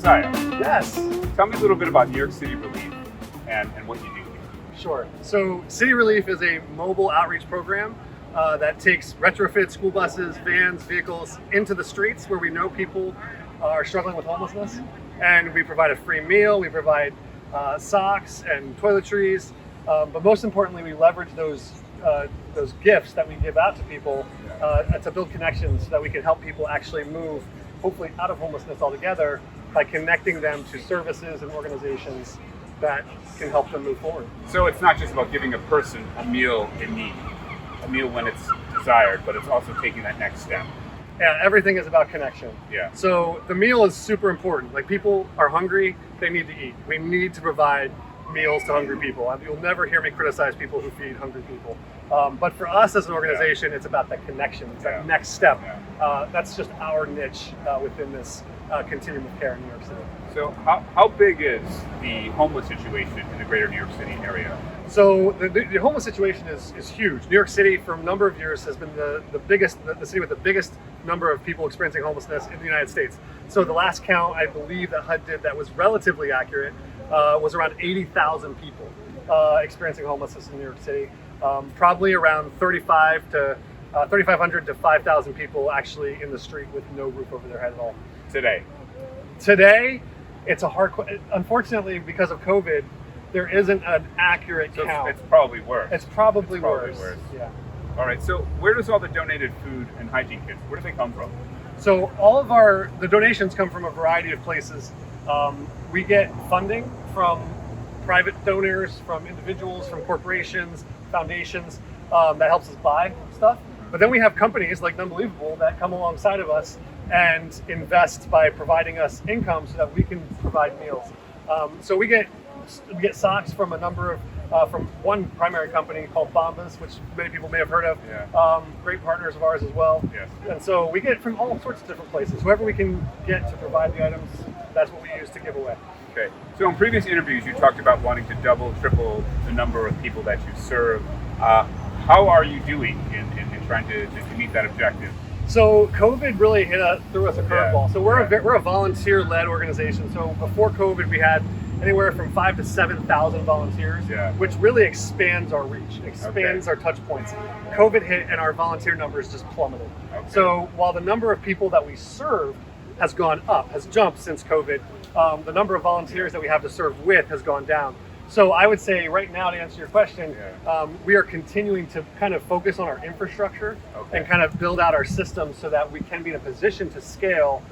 Josiah, Yes. tell me a little bit about New York City Relief and what you do here. Sure. So City Relief is a mobile outreach program that takes retrofit school buses, vans, vehicles into the streets where we know people are struggling with homelessness. And we provide a free meal, we provide socks and toiletries, but most importantly, we leverage those gifts that we give out to people to build connections so that we can help people actually move, hopefully out of homelessness altogether, by connecting them to services and organizations that can help them move forward. So it's not just about giving a person a meal in need, a meal when it's desired, but it's also taking that next step. Yeah, everything is about connection. Yeah. So the meal is super important. Like, people are hungry, they need to eat. We need to provide meals to hungry people. You'll never hear me criticize people who feed hungry people. But for us as an organization, it's about that connection, it's that next step. That's just our niche within this continuum of care in New York City. So how big is the homeless situation in the greater New York City area? So the homeless situation is huge. New York City, for a number of years, has been the city with the biggest number of people experiencing homelessness in the United States. So the last count, I believe, that HUD did that was relatively accurate was around 80,000 people experiencing homelessness in New York City. Probably around 3,500 to 5,000 people actually in the street with no roof over their head at all. Today, it's a hard. Unfortunately, because of COVID, there isn't an accurate count. It's probably worse. It's probably worse. Yeah. All right. So where does all the donated food and hygiene kits? Where do they come from? So all of the donations come from a variety of places. We get funding from private donors, from individuals, from corporations, foundations that helps us buy stuff. But then we have companies like Nunbelievable that come alongside of us and invest by providing us income so that we can provide meals. So we get socks from a number of from one primary company called Bombas, which many people may have heard of. Great partners of ours as well. Yes. And so we get it from all sorts of different places. Whoever we can get to provide the items, that's what we use to give away. Okay. So in previous interviews, you talked about wanting to double, triple the number of people that you serve. How are you doing in trying to meet that objective? So COVID really threw us a curveball. So we're a volunteer-led organization. So before COVID, we had anywhere from 5,000 to 7,000 volunteers, which really expands our reach, expands our touch points. COVID hit and our volunteer numbers just plummeted. So while the number of people that we serve has gone up, has jumped since COVID, the number of volunteers that we have to serve with has gone down. So I would say right now, to answer your question, we are continuing to kind of focus on our infrastructure and kind of build out our systems so that we can be in a position to scale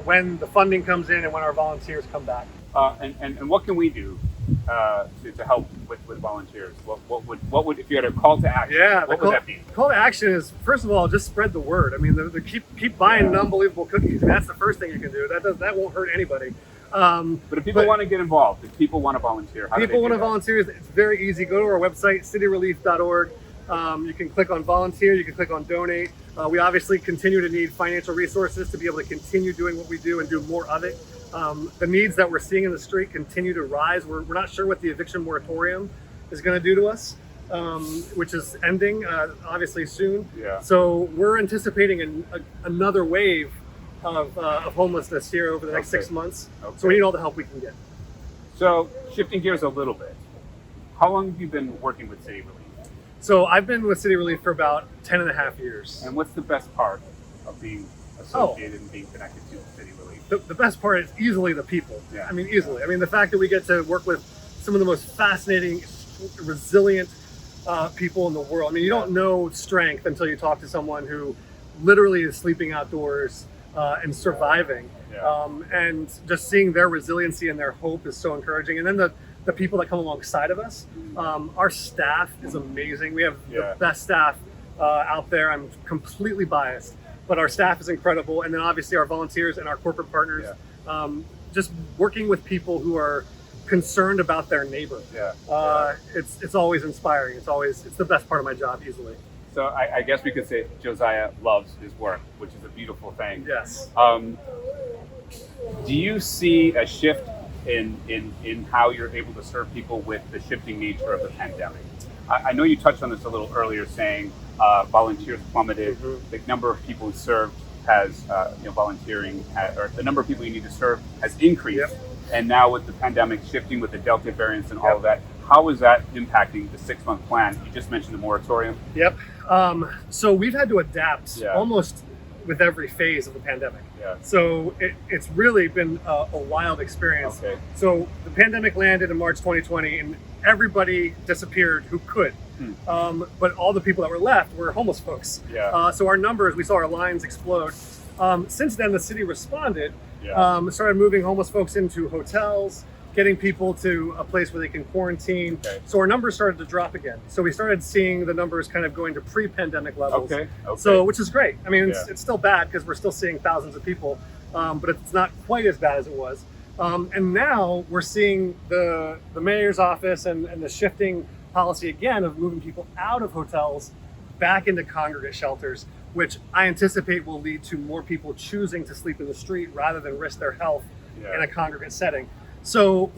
when the funding comes in and when our volunteers come back. And what can we do to help with volunteers? What would if you had a call to action? What would that be? Call to action is, first of all, just spread the word. I mean, keep buying Nunbelievable cookies. That's the first thing you can do. That won't hurt anybody. But if people want to get involved, if people want to volunteer, how do they do that? People want to volunteer, it's very easy. Go to our website, cityrelief.org. You can click on volunteer, you can click on donate. We obviously continue to need financial resources to be able to continue doing what we do and do more of it. The needs that we're seeing in the street continue to rise. We're not sure what the eviction moratorium is going to do to us, which is ending obviously soon. So we're anticipating another wave of homelessness here over the next 6 months. So we need all the help we can get. So shifting gears a little bit, how long have you been working with City Relief? So I've been with City Relief for about 10 and a half years. And what's the best part of being associated and being connected to City Relief? The best part is easily the people. Yeah. I mean, easily. I mean, the fact that we get to work with some of the most fascinating, resilient people in the world. I mean, you don't know strength until you talk to someone who literally is sleeping outdoors and surviving. And just seeing their resiliency and their hope is so encouraging. And then the people that come alongside of us, our staff is amazing. We have the best staff out there. I'm completely biased, but our staff is incredible. And then obviously our volunteers and our corporate partners, just working with people who are concerned about their neighbor. It's always inspiring. It's the best part of my job, easily. So I guess we could say Josiah loves his work, which is a beautiful thing. Yes. Do you see a shift in how you're able to serve people with the shifting nature of the pandemic? I know you touched on this a little earlier, saying volunteers plummeted, the number of people who served has, volunteering, or the number of people you need to serve has increased. Yep. And now with the pandemic shifting with the Delta variants and all Yep. of that, how is that impacting the 6-month plan? You just mentioned the moratorium. Yep. So we've had to adapt Yeah. almost with every phase of the pandemic. Yeah. So it's really been a wild experience. Okay. So the pandemic landed in March 2020, and everybody disappeared who could. But all the people that were left were homeless folks. Yeah. So our numbers, we saw our lines explode. Since then, the city responded, Yeah. started moving homeless folks into hotels, getting people to a place where they can quarantine. Okay. So our numbers started to drop again. So we started seeing the numbers kind of going to pre-pandemic levels. Okay. Okay. So, which is great. I mean, Yeah. it's still bad because we're still seeing thousands of people, but it's not quite as bad as it was. And now we're seeing the mayor's office and the shifting policy again of moving people out of hotels back into congregate shelters, which I anticipate will lead to more people choosing to sleep in the street rather than risk their health Yeah. in a congregate setting. So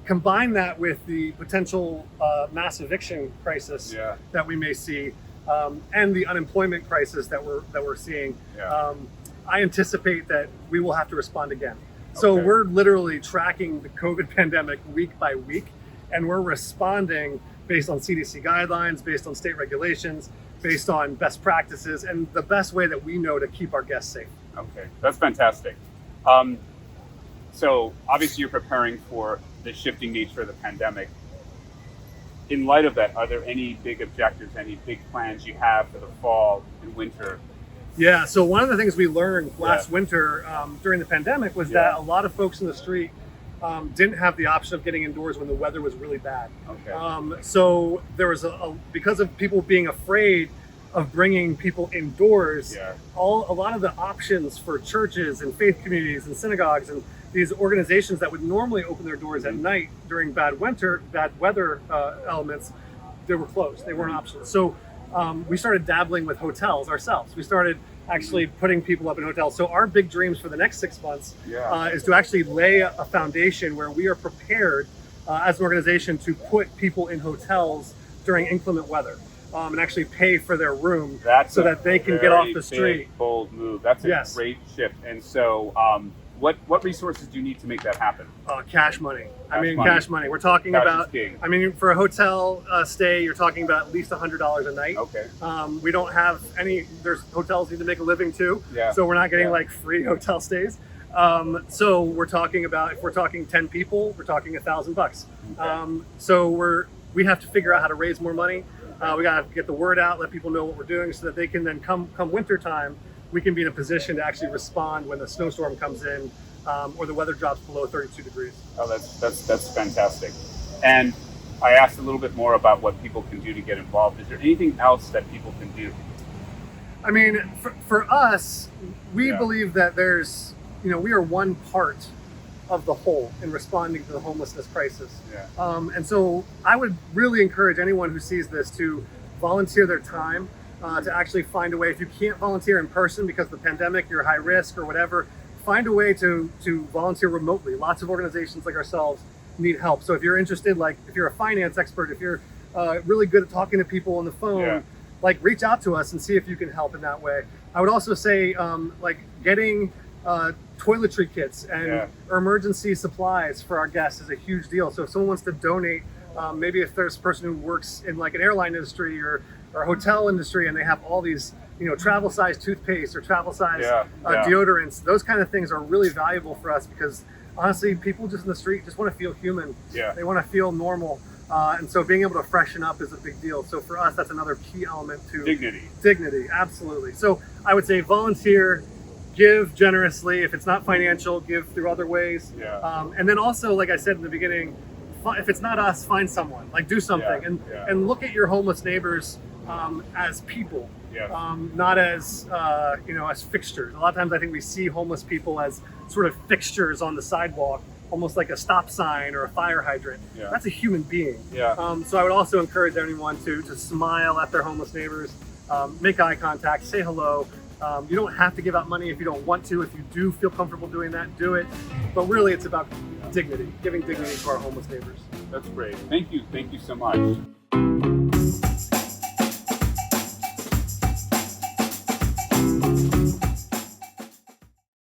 combine that with the potential mass eviction crisis Yeah. that we may see, and the unemployment crisis that we're seeing. Yeah. I anticipate that we will have to respond again. So Okay. we're literally tracking the COVID pandemic week by week, and we're responding based on CDC guidelines, based on state regulations, based on best practices, and the best way that we know to keep our guests safe. Okay, that's fantastic. So obviously you're preparing for the shifting nature of the pandemic. In light of that, are there any big objectives, any big plans you have for the fall and winter? Yeah, so one of the things we learned last winter during the pandemic was that a lot of folks in the street didn't have the option of getting indoors when the weather was really bad. Okay. So there was because of people being afraid of bringing people indoors, Yeah. a lot of the options for churches and faith communities and synagogues and these organizations that would normally open their doors at night during bad weather elements, they were closed. They weren't options. So we started dabbling with hotels ourselves. We started actually putting people up in hotels. So our big dreams for the next 6 months is to actually lay a foundation where we are prepared as an organization to put people in hotels during inclement weather. And actually pay for their room so that they can get off the street. Big, bold move. That's a great shift. And so, what resources do you need to make that happen? Cash money. Money. Cash money. We're talking Cash about. is king. I mean, for a hotel stay, you're talking about at least $100 a night. Okay. We don't have any. There's hotels need to make a living too. Yeah. So we're not getting like free hotel stays. So we're talking about, if we're talking 10 people, we're talking $1,000. Okay. So we have to figure out how to raise more money. We got to get the word out, let people know what we're doing, so that they can then come winter time, we can be in a position to actually respond when the snowstorm comes in or the weather drops below 32 degrees. Oh, that's fantastic. And I asked a little bit more about what people can do to get involved. Is there anything else that people can do? I mean, for us, we believe that we are one part of the whole in responding to the homelessness crisis. Yeah. And so I would really encourage anyone who sees this to volunteer their time, to actually find a way. If you can't volunteer in person because of the pandemic, you're high risk or whatever, find a way to volunteer remotely. Lots of organizations like ourselves need help. So if you're interested, like if you're a finance expert, if you're really good at talking to people on the phone, like reach out to us and see if you can help in that way. I would also say like getting toiletry kits and emergency supplies for our guests is a huge deal. So if someone wants to donate, maybe if there's a person who works in like an airline industry or a hotel industry and they have all these travel size toothpaste or travel size deodorants, those kind of things are really valuable for us because honestly people just in the street just want to feel human. They want to feel normal. And so being able to freshen up is a big deal. So for us, that's another key element to dignity, absolutely. So I would say volunteer, give generously. If it's not financial, give through other ways. And then also, like I said in the beginning, if it's not us, find someone, like do something and look at your homeless neighbors as people, not as, as fixtures. A lot of times I think we see homeless people as sort of fixtures on the sidewalk, almost like a stop sign or a fire hydrant. That's a human being. So I would also encourage anyone to smile at their homeless neighbors, make eye contact, say hello. You don't have to give out money if you don't want to. If you do feel comfortable doing that, do it. But really, it's about dignity, giving dignity to our homeless neighbors. That's great. Thank you. Thank you so much.